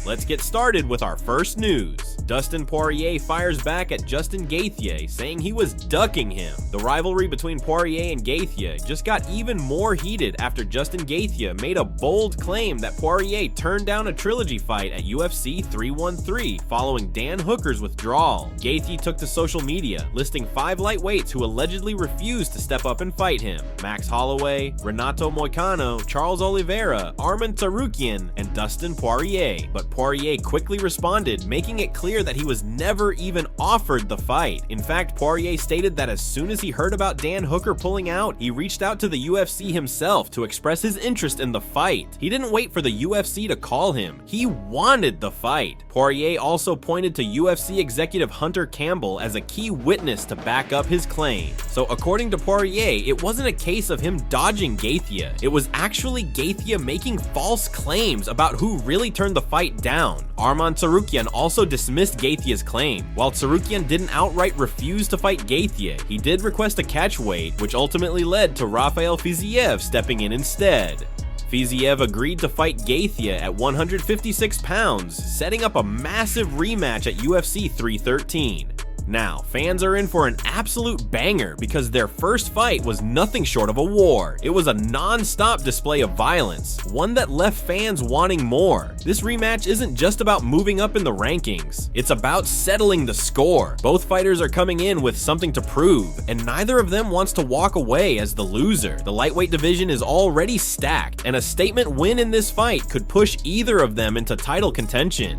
Let's get started with our first news. Dustin Poirier fires back at Justin Gaethje, saying he was ducking him. The rivalry between Poirier and Gaethje just got even more heated after Justin Gaethje made a bold claim that Poirier turned down a trilogy fight at UFC 313 following Dan Hooker's withdrawal. Gaethje took to social media, listing 5 lightweights who allegedly refused to step up and fight him: Max Holloway, Renato Moicano, Charles Oliveira, Arman Tsarukyan, and Dustin Poirier. But Poirier quickly responded, making it clear that he was never even offered the fight. In fact, Poirier stated that as soon as he heard about Dan Hooker pulling out, he reached out to the UFC himself to express his interest in the fight. He didn't wait for the UFC to call him. He wanted the fight. Poirier also pointed to UFC executive Hunter Campbell as a key witness to back up his claim. So according to Poirier, it wasn't a case of him dodging Gaethje. It was actually Gaethje making false claims about who really turned the fight down. Arman Tsarukyan also dismissed Gaethje's claim. While Tsarukyan didn't outright refuse to fight Gaethje, he did request a catch weight, which ultimately led to Rafael Fiziev stepping in instead. Fiziev agreed to fight Gaethje at 156 pounds, setting up a massive rematch at UFC 313. Now, fans are in for an absolute banger because their first fight was nothing short of a war. It was a non-stop display of violence, one that left fans wanting more. This rematch isn't just about moving up in the rankings, it's about settling the score. Both fighters are coming in with something to prove, and neither of them wants to walk away as the loser. The lightweight division is already stacked, and a statement win in this fight could push either of them into title contention.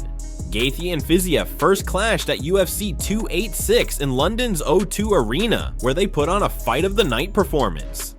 Gaethje and Fiziev first clashed at UFC 286 in London's O2 Arena, where they put on a fight of the night performance.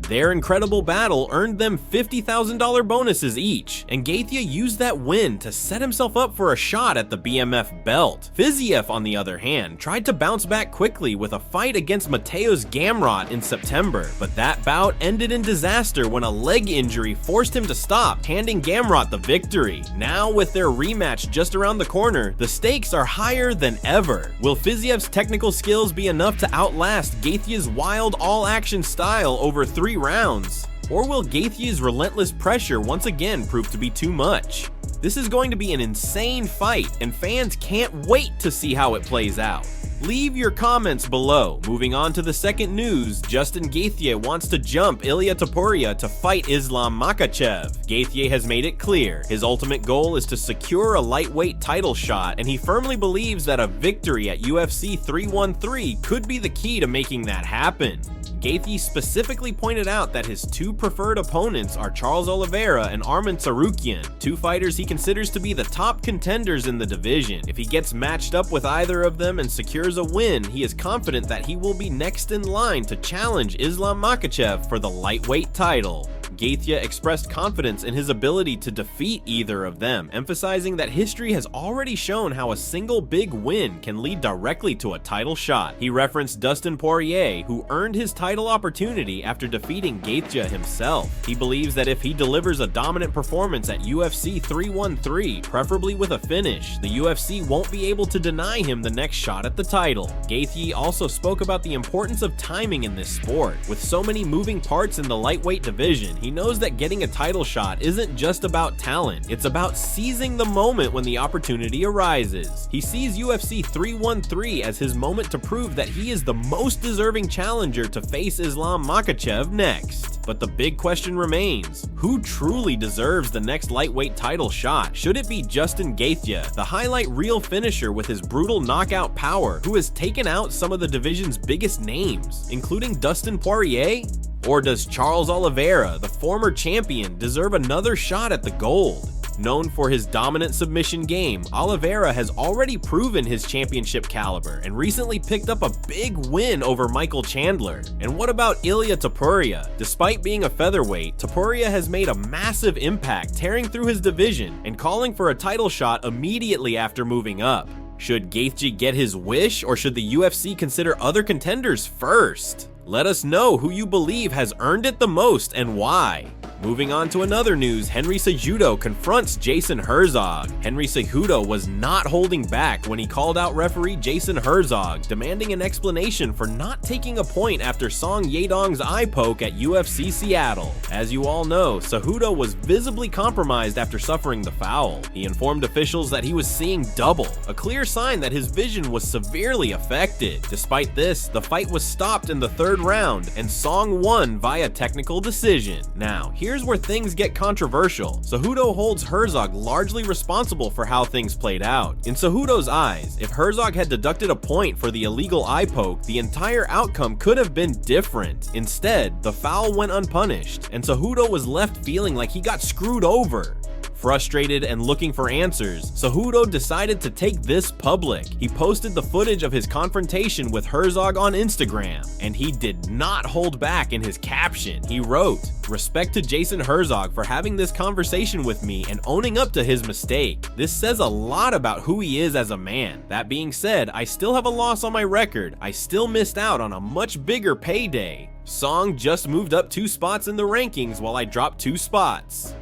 Their incredible battle earned them $50,000 bonuses each, and Gaethje used that win to set himself up for a shot at the BMF belt. Fiziev, on the other hand, tried to bounce back quickly with a fight against Mateusz Gamrot in September, but that bout ended in disaster when a leg injury forced him to stop, handing Gamrot the victory. Now, with their rematch just around the corner, the stakes are higher than ever. Will Fiziev's technical skills be enough to outlast Gaethje's wild all-action style over 3 rounds? Or will Gaethje's relentless pressure once again prove to be too much? This is going to be an insane fight, and fans can't wait to see how it plays out. Leave your comments below. Moving on to the second news, Justin Gaethje wants to jump Ilia Topuria to fight Islam Makhachev. Gaethje has made it clear his ultimate goal is to secure a lightweight title shot, and he firmly believes that a victory at UFC 313 could be the key to making that happen. Gaethje specifically pointed out that his 2 preferred opponents are Charles Oliveira and Arman Tsarukyan, 2 fighters he considers to be the top contenders in the division. If he gets matched up with either of them and secures a win, he is confident that he will be next in line to challenge Islam Makhachev for the lightweight title. Gaethje expressed confidence in his ability to defeat either of them, emphasizing that history has already shown how a single big win can lead directly to a title shot. He referenced Dustin Poirier, who earned his title opportunity after defeating Gaethje himself. He believes that if he delivers a dominant performance at UFC 313, preferably with a finish, the UFC won't be able to deny him the next shot at the title. Gaethje also spoke about the importance of timing in this sport. With so many moving parts in the lightweight division, he knows that getting a title shot isn't just about talent, it's about seizing the moment when the opportunity arises. He sees UFC 313 as his moment to prove that he is the most deserving challenger to face Islam Makhachev next. But the big question remains, who truly deserves the next lightweight title shot? Should it be Justin Gaethje, the highlight reel finisher with his brutal knockout power, who has taken out some of the division's biggest names, including Dustin Poirier? Or does Charles Oliveira, the former champion, deserve another shot at the gold? Known for his dominant submission game, Oliveira has already proven his championship caliber and recently picked up a big win over Michael Chandler. And what about Ilia Topuria? Despite being a featherweight, Topuria has made a massive impact, tearing through his division and calling for a title shot immediately after moving up. Should Gaethje get his wish, or should the UFC consider other contenders first? Let us know who you believe has earned it the most and why. Moving on to another news, Henry Cejudo confronts Jason Herzog. Henry Cejudo was not holding back when he called out referee Jason Herzog, demanding an explanation for not taking a point after Song Yadong's eye poke at UFC Seattle. As you all know, Cejudo was visibly compromised after suffering the foul. He informed officials that he was seeing double, a clear sign that his vision was severely affected. Despite this, the fight was stopped in the third round, and Song won via technical decision. Now, here's where things get controversial. Cejudo holds Herzog largely responsible for how things played out. In Cejudo's eyes, if Herzog had deducted a point for the illegal eye poke, the entire outcome could have been different. Instead, the foul went unpunished, and Cejudo was left feeling like he got screwed over. Frustrated and looking for answers, Cejudo decided to take this public. He posted the footage of his confrontation with Herzog on Instagram, and he did not hold back in his caption. He wrote, "Respect to Jason Herzog for having this conversation with me and owning up to his mistake. This says a lot about who he is as a man. That being said, I still have a loss on my record. I still missed out on a much bigger payday. Song just moved up 2 spots in the rankings while I dropped 2 spots.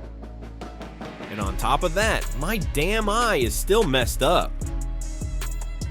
And on top of that, my damn eye is still messed up."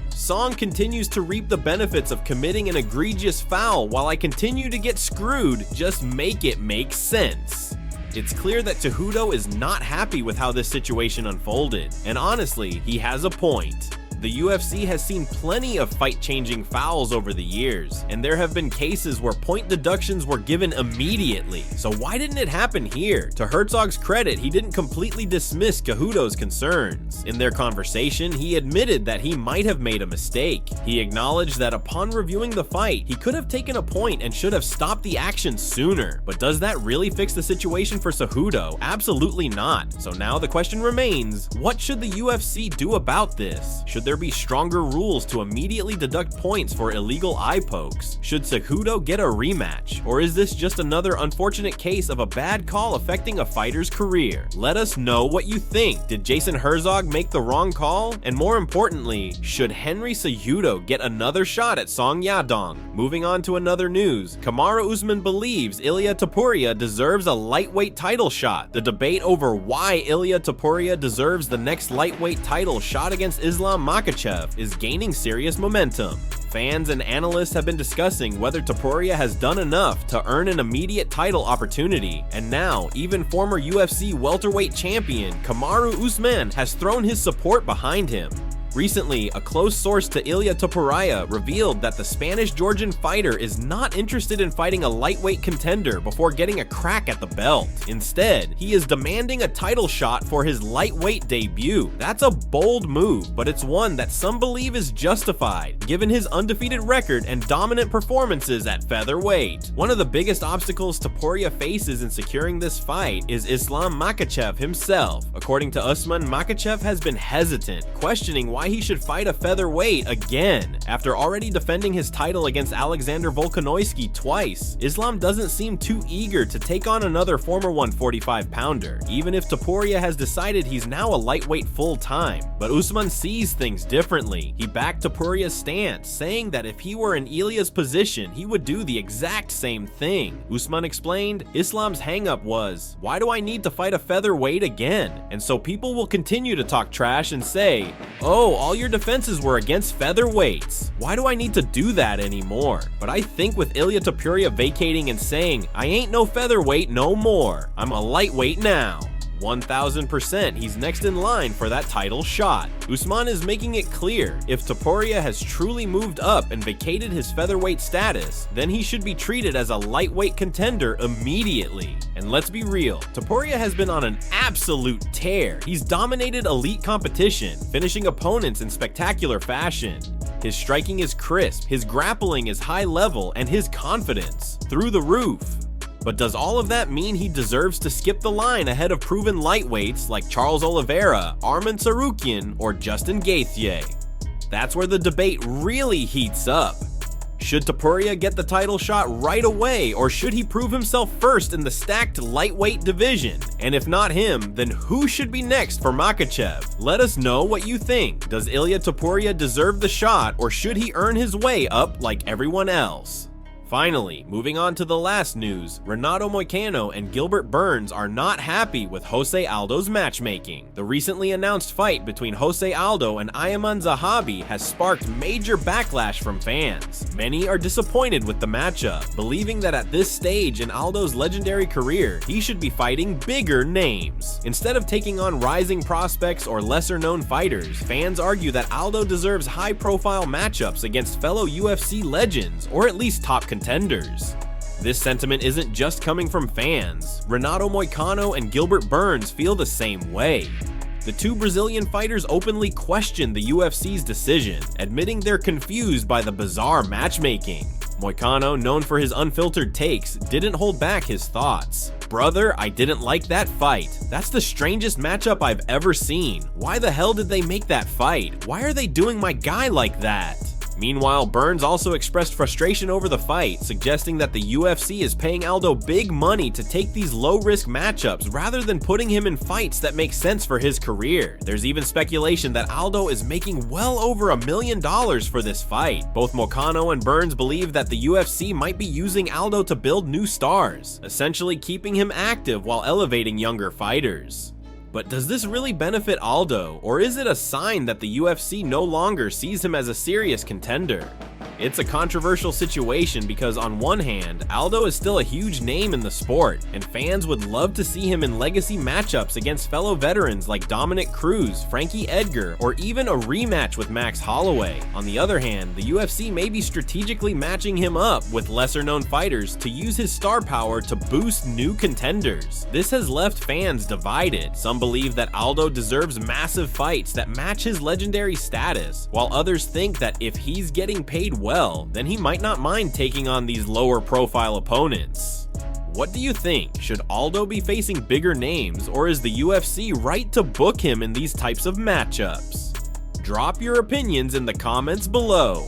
Song continues to reap the benefits of committing an egregious foul while I continue to get screwed. Just make it make sense. It's clear that Cejudo is not happy with how this situation unfolded, and honestly, he has a point. The UFC has seen plenty of fight-changing fouls over the years, and there have been cases where point deductions were given immediately. So why didn't it happen here? To Herzog's credit, he didn't completely dismiss Cejudo's concerns. In their conversation, he admitted that he might have made a mistake. He acknowledged that upon reviewing the fight, he could have taken a point and should have stopped the action sooner. But does that really fix the situation for Cejudo? Absolutely not. So now the question remains, what should the UFC do about this? Should there be stronger rules to immediately deduct points for illegal eye pokes? Should Cejudo get a rematch? Or is this just another unfortunate case of a bad call affecting a fighter's career? Let us know what you think. Did Jason Herzog make the wrong call? And more importantly, should Henry Cejudo get another shot at Song Yadong? Moving on to another news, Kamaru Usman believes Ilia Topuria deserves a lightweight title shot. The debate over why Ilia Topuria deserves the next lightweight title shot against Islam Makhachev is gaining serious momentum. Fans and analysts have been discussing whether Topuria has done enough to earn an immediate title opportunity, and now even former UFC welterweight champion Kamaru Usman has thrown his support behind him. Recently, a close source to Ilia Topuria revealed that the Spanish-Georgian fighter is not interested in fighting a lightweight contender before getting a crack at the belt. Instead, he is demanding a title shot for his lightweight debut. That's a bold move, but it's one that some believe is justified, given his undefeated record and dominant performances at featherweight. One of the biggest obstacles Topuria faces in securing this fight is Islam Makhachev himself. According to Usman, Makhachev has been hesitant, questioning why he should fight a featherweight again. After already defending his title against Alexander Volkanovski twice, Islam doesn't seem too eager to take on another former 145-pounder, even if Topuria has decided he's now a lightweight full-time. But Usman sees things differently. He backed Topuria's stance, saying that if he were in Ilia's position, he would do the exact same thing. Usman explained, Islam's hang-up was, why do I need to fight a featherweight again? And so people will continue to talk trash and say, oh, all your defenses were against featherweights. Why do I need to do that anymore? But I think with Ilia Topuria vacating and saying, I ain't no featherweight no more, I'm a lightweight now, 1000% he's next in line for that title shot. Usman is making it clear, if Topuria has truly moved up and vacated his featherweight status, then he should be treated as a lightweight contender immediately. And let's be real, Topuria has been on an absolute tear. He's dominated elite competition, finishing opponents in spectacular fashion. His striking is crisp, his grappling is high level, and his confidence through the roof. But does all of that mean he deserves to skip the line ahead of proven lightweights like Charles Oliveira, Arman Tsarukyan, or Justin Gaethje? That's where the debate really heats up. Should Topuria get the title shot right away, or should he prove himself first in the stacked lightweight division? And if not him, then who should be next for Makhachev? Let us know what you think. Does Ilia Topuria deserve the shot, or should he earn his way up like everyone else? Finally, moving on to the last news, Renato Moicano and Gilbert Burns are not happy with Jose Aldo's matchmaking. The recently announced fight between Jose Aldo and Ayman Zahabi has sparked major backlash from fans. Many are disappointed with the matchup, believing that at this stage in Aldo's legendary career, he should be fighting bigger names. Instead of taking on rising prospects or lesser-known fighters, fans argue that Aldo deserves high-profile matchups against fellow UFC legends, or at least top contenders. This sentiment isn't just coming from fans. Renato Moicano and Gilbert Burns feel the same way. The two Brazilian fighters openly questioned the UFC's decision, admitting they're confused by the bizarre matchmaking. Moicano, known for his unfiltered takes, didn't hold back his thoughts. "Brother, I didn't like that fight. That's the strangest matchup I've ever seen. Why the hell did they make that fight? Why are they doing my guy like that?" Meanwhile, Burns also expressed frustration over the fight, suggesting that the UFC is paying Aldo big money to take these low-risk matchups rather than putting him in fights that make sense for his career. There's even speculation that Aldo is making well over $1 million for this fight. Both Moicano and Burns believe that the UFC might be using Aldo to build new stars, essentially keeping him active while elevating younger fighters. But does this really benefit Aldo, or is it a sign that the UFC no longer sees him as a serious contender? It's a controversial situation because on one hand, Aldo is still a huge name in the sport, and fans would love to see him in legacy matchups against fellow veterans like Dominic Cruz, Frankie Edgar, or even a rematch with Max Holloway. On the other hand, the UFC may be strategically matching him up with lesser-known fighters to use his star power to boost new contenders. This has left fans divided. Some believe that Aldo deserves massive fights that match his legendary status, while others think that if he's getting paid well, then he might not mind taking on these lower profile opponents. What do you think? Should Aldo be facing bigger names, or is the UFC right to book him in these types of matchups? Drop your opinions in the comments below.